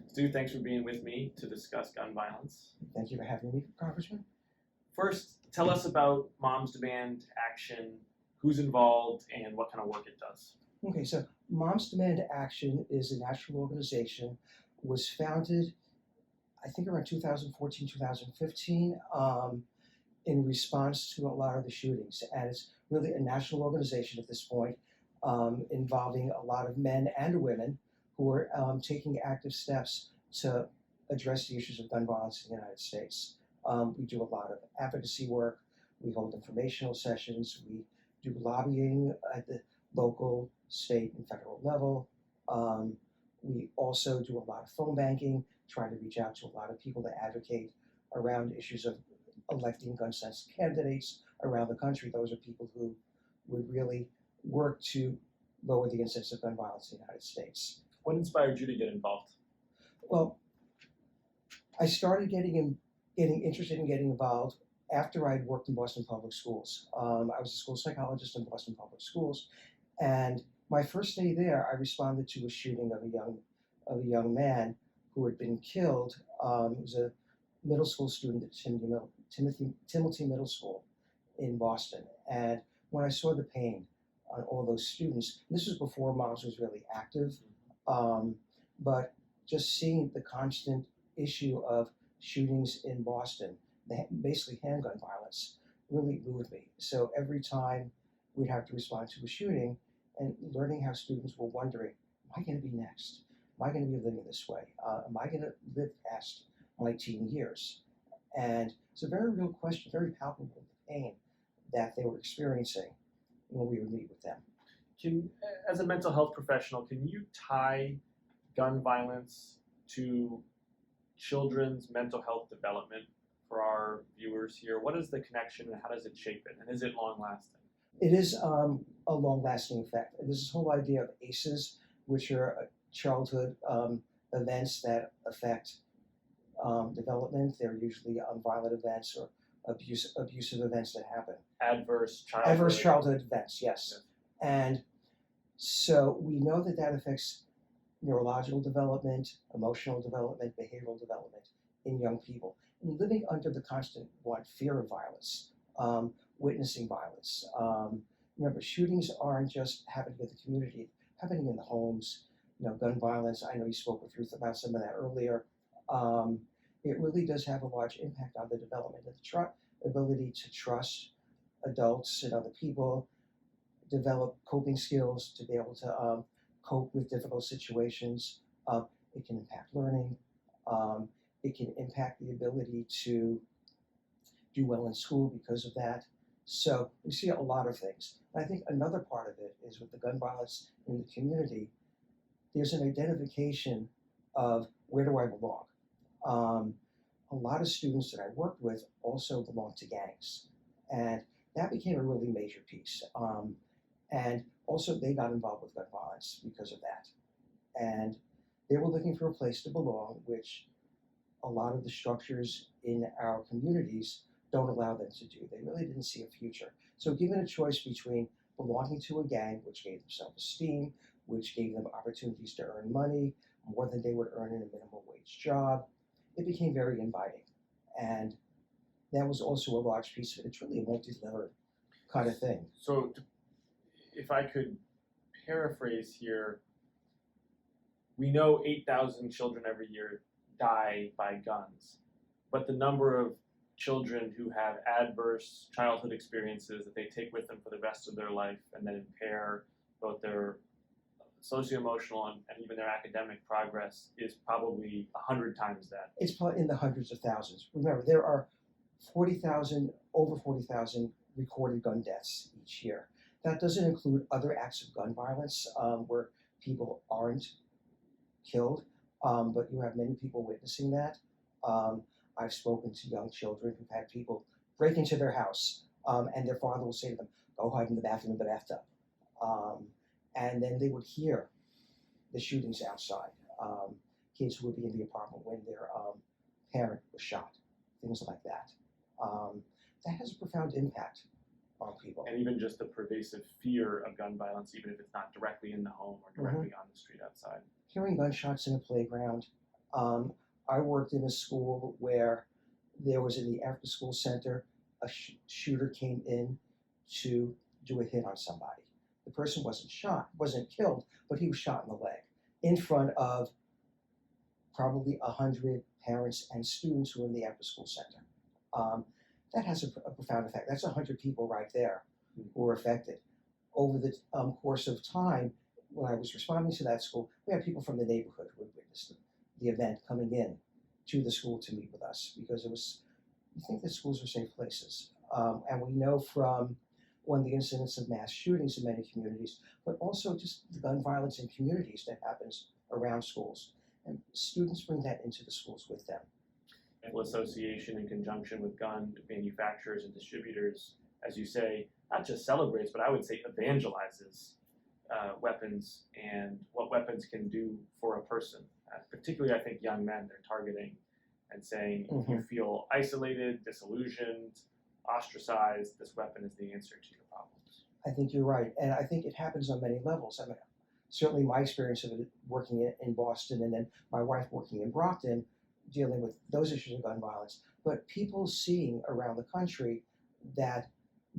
Stu, thanks for being with me to discuss gun violence. Thank you for having me, Congressman. First, tell us about Moms Demand Action, who's involved, and what kind of work it does. Okay, so Moms Demand Action is a national organization, was founded, I think around 2014, 2015, in response to a lot of the shootings. And it's really a national organization at this point, involving a lot of men and women who are taking active steps to address the issues of gun violence in the United States. We do a lot of advocacy work, we hold informational sessions, we do lobbying at the local, state, and federal level. We also do a lot of phone banking, trying to reach out to a lot of people to advocate around issues of electing gun-sensitive candidates around the country. Those are people who would really work to lower the incidence of gun violence in the United States. What inspired you to get involved? Well, I started getting interested in getting involved after I'd worked in Boston Public Schools. I was a school psychologist in Boston Public Schools, and my first day there, I responded to a shooting of a young man who had been killed. He was a middle school student at Timothy Middle School in Boston. And when I saw the pain on all those students, this was before Moms was really active, but just seeing the constant issue of shootings in Boston, basically handgun violence, really moved me. So every time we'd have to respond to a shooting, and learning how students were wondering, am I going to be next? Am I going to be living this way? Am I going to live past my teen years? And it's a very real question, very palpable pain that they were experiencing when we would meet with them. As a mental health professional, can you tie gun violence to children's mental health development for our viewers here? What is the connection and how does it shape it? And is it long lasting? It is a long-lasting effect. There's this whole idea of ACEs, which are childhood events that affect development. They're usually violent events or abusive events that happen. Adverse childhood events, yes. And so we know that that affects neurological development, emotional development, behavioral development in young people. And living under the constant fear of violence, witnessing violence. Remember, shootings aren't just happening in the community, happening in the homes. Gun violence, I know you spoke with Ruth about some of that earlier. It really does have a large impact on the development of the ability to trust adults and other people, develop coping skills to be able to cope with difficult situations. It can impact learning. It can impact the ability to do well in school because of that. So we see a lot of things. And I think another part of it is with the gun violence in the community, there's an identification of where do I belong. A lot of students that I worked with also belong to gangs. And that became a really major piece. And also they got involved with gun violence because of that. And they were looking for a place to belong, which a lot of the structures in our communities don't allow them to do. They really didn't see a future. So given a choice between belonging to a gang, which gave them self-esteem, which gave them opportunities to earn money, more than they would earn in a minimum wage job, it became very inviting. And that was also a large piece of it. It's really a multi-layered kind of thing. So if I could paraphrase here, we know 8,000 children every year die by guns, but the number of children who have adverse childhood experiences that they take with them for the rest of their life and then impair both their socio-emotional and even their academic progress is probably 100 times that. It's probably in the hundreds of thousands. Remember, there are over 40,000 recorded gun deaths each year. That doesn't include other acts of gun violence where people aren't killed, but you have many people witnessing that. I've spoken to young children who've had people break into their house, and their father will say to them, "Go hide in the bathroom in the bathtub." And then they would hear the shootings outside. Kids who would be in the apartment when their parent was shot, things like that. That has a profound impact on people. And even just the pervasive fear of gun violence, even if it's not directly in the home or directly on the street outside. hearing gunshots in a playground. I worked in a school where there was in the after-school center, a shooter came in to do a hit on somebody. The person wasn't killed, but he was shot in the leg in front of probably 100 parents and students who were in the after-school center. That has a profound effect. That's 100 people right there who were affected. Over the course of time, when I was responding to that school, we had people from the neighborhood who had witnessed the event coming in to the school to meet with us because we think that schools are safe places. And we know from one of the incidents of mass shootings in many communities, but also just the gun violence in communities that happens around schools. And students bring that into the schools with them. Medical Association, in conjunction with gun manufacturers and distributors, as you say, not just celebrates, but I would say evangelizes weapons and what weapons can do for a person. Particularly, I think young men, they're targeting and saying, if you feel isolated, disillusioned, ostracized, this weapon is the answer to your problems. I think you're right. And I think it happens on many levels. I mean, certainly my experience of it working in Boston and then my wife working in Brockton, dealing with those issues of gun violence, but people seeing around the country that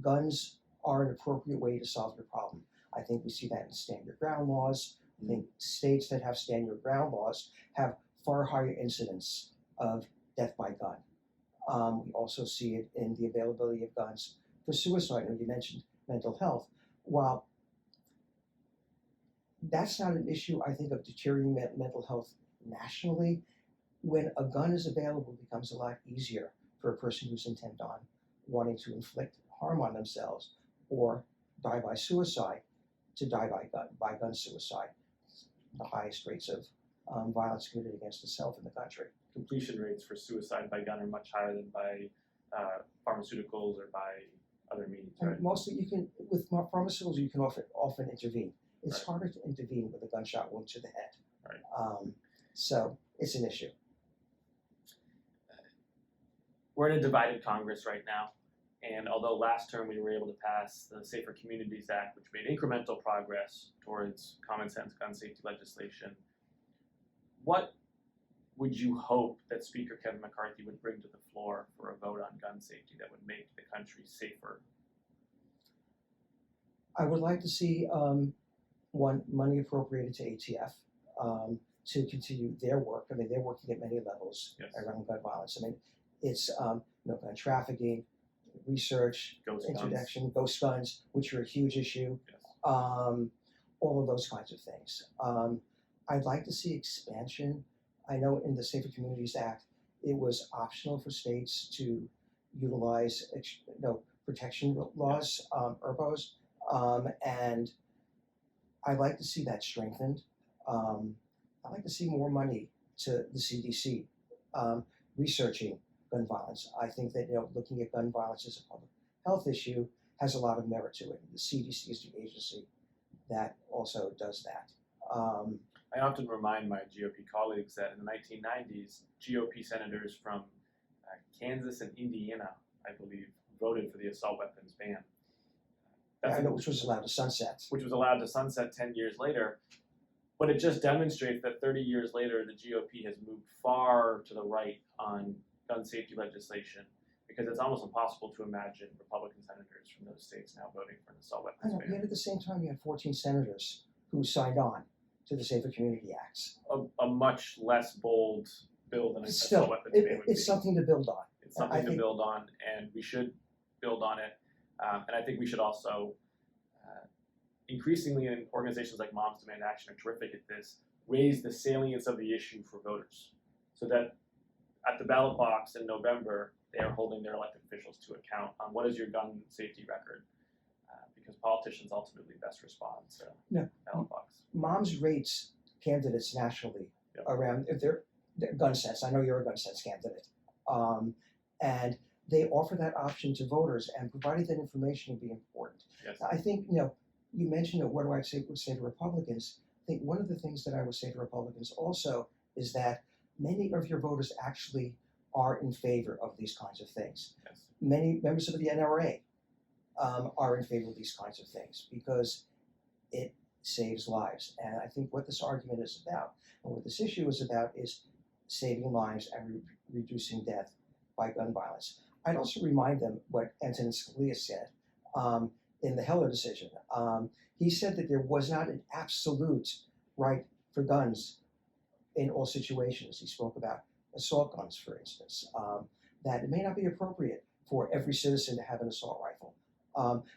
guns are an appropriate way to solve your problem. I think we see that in stand your ground laws. I think states that have stand your ground laws have far higher incidence of death by gun. We also see it in the availability of guns for suicide. And you mentioned mental health. While that's not an issue, I think, of deteriorating mental health nationally, when a gun is available, it becomes a lot easier for a person who's intent on wanting to inflict harm on themselves or die by suicide to die by gun suicide. The highest rates of violence committed against the self in the country. Completion rates for suicide by gun are much higher than by pharmaceuticals or by other means, right? And mostly with pharmaceuticals, you can often intervene. It's harder to intervene with a gunshot wound to the head. Right. So it's an issue. We're in a divided Congress right now, and although last term we were able to pass the Safer Communities Act, which made incremental progress towards common sense gun safety legislation, what would you hope that Speaker Kevin McCarthy would bring to the floor for a vote on gun safety that would make the country safer? I would like to see money appropriated to ATF to continue their work. I mean, they're working at many levels around gun violence. I mean, it's gun trafficking, research, introduction, ghost guns, which are a huge issue. Yes. All of those kinds of things. I'd like to see expansion. I know in the Safer Communities Act, it was optional for states to utilize protection laws, ERPOs, and I'd like to see that strengthened. I'd like to see more money to the CDC researching gun violence. I think that looking at gun violence as a public health issue has a lot of merit to it. The CDC is the agency that also does that. I often remind my GOP colleagues that in the 1990s, GOP senators from Kansas and Indiana, I believe, voted for the assault weapons ban. Which was allowed to sunset. Which was allowed to sunset 10 years later. But it just demonstrates that 30 years later, the GOP has moved far to the right on gun safety legislation, because it's almost impossible to imagine Republican senators from those states now voting for an assault weapons ban. Yet at the same time, you had 14 senators who signed on to the Safer Community Acts. A much less bold bill than an assault weapons ban would be. It's something to build on. It's something to build on, and we should build on it. And I think we should also, increasingly in organizations like Moms Demand Action are terrific at this, raise the salience of the issue for voters, so that at the ballot box in November, they are holding their elected officials to account on what is your gun safety record, because politicians ultimately best respond to ballot box. Moms rates candidates nationally around their gun sense. I know you're a gun sense candidate. And they offer that option to voters, and providing that information would be important. Yes. I think, you mentioned what do I would say to Republicans. I think one of the things that I would say to Republicans also is that many of your voters actually are in favor of these kinds of things. Yes. Many members of the NRA are in favor of these kinds of things because it saves lives. And I think what this argument is about, and what this issue is about, is saving lives and reducing death by gun violence. I'd also remind them what Antonin Scalia said in the Heller decision. He said that there was not an absolute right for guns in all situations. He spoke about assault guns, for instance, that it may not be appropriate for every citizen to have an assault rifle.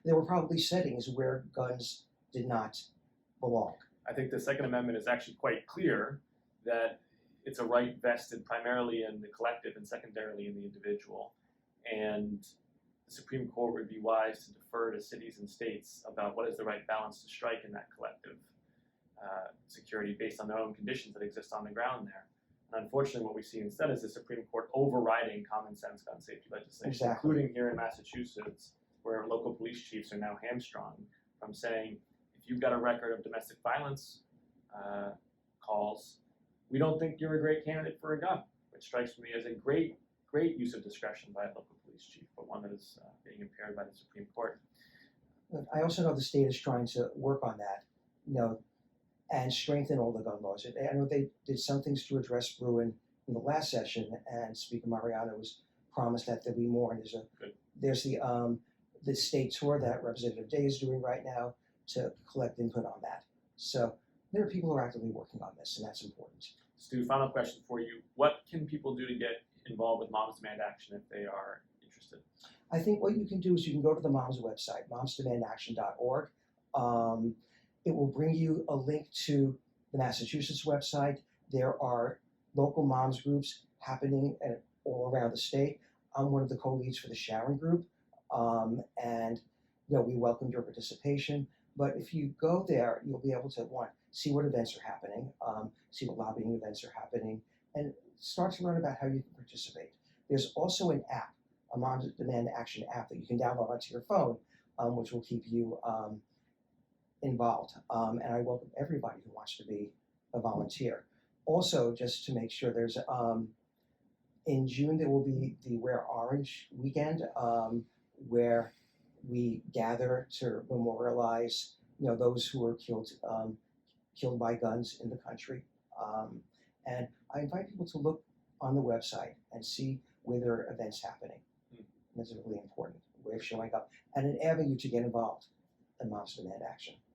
There were probably settings where guns did not belong. I think the Second Amendment is actually quite clear that it's a right vested primarily in the collective and secondarily in the individual. And the Supreme Court would be wise to defer to cities and states about what is the right balance to strike in that collective security based on their own conditions that exist on the ground there. And unfortunately, what we see instead is the Supreme Court overriding common sense gun safety legislation, Exactly. including here in Massachusetts, where local police chiefs are now hamstrung from saying, if you've got a record of domestic violence calls, we don't think you're a great candidate for a gun, which strikes me as a great use of discretion by a local police chief, but one that is being impaired by the Supreme Court. I also know the state is trying to work on that, and strengthen all the gun laws. I know they did some things to address Bruin in the last session, and Speaker Mariano was promised that there'll be more. And there's the state tour that Representative Day is doing right now to collect input on that. So there are people who are actively working on this, and that's important. Stu, final question for you. What can people do to get involved with Moms Demand Action if they are interested? I think what you can do is you can go to the Moms website, momsdemandaction.org. It will bring you a link to the Massachusetts website. There are local moms groups happening all around the state. I'm one of the co-leads for the Sharon group, and we welcome your participation. But if you go there, you'll be able to see what events are happening, see what lobbying events are happening, and start to learn about how you can participate. There's also an app, a Moms Demand Action app that you can download onto your phone, which will keep you involved. And I welcome everybody who wants to be a volunteer. Also, just to make sure, there's in June there will be the Wear Orange weekend, where we gather to memorialize those who were killed by guns in the country. And I invite people to look on the website and see where there are events happening. That's a really important way of showing up and an avenue to get involved in Moms Demand Action.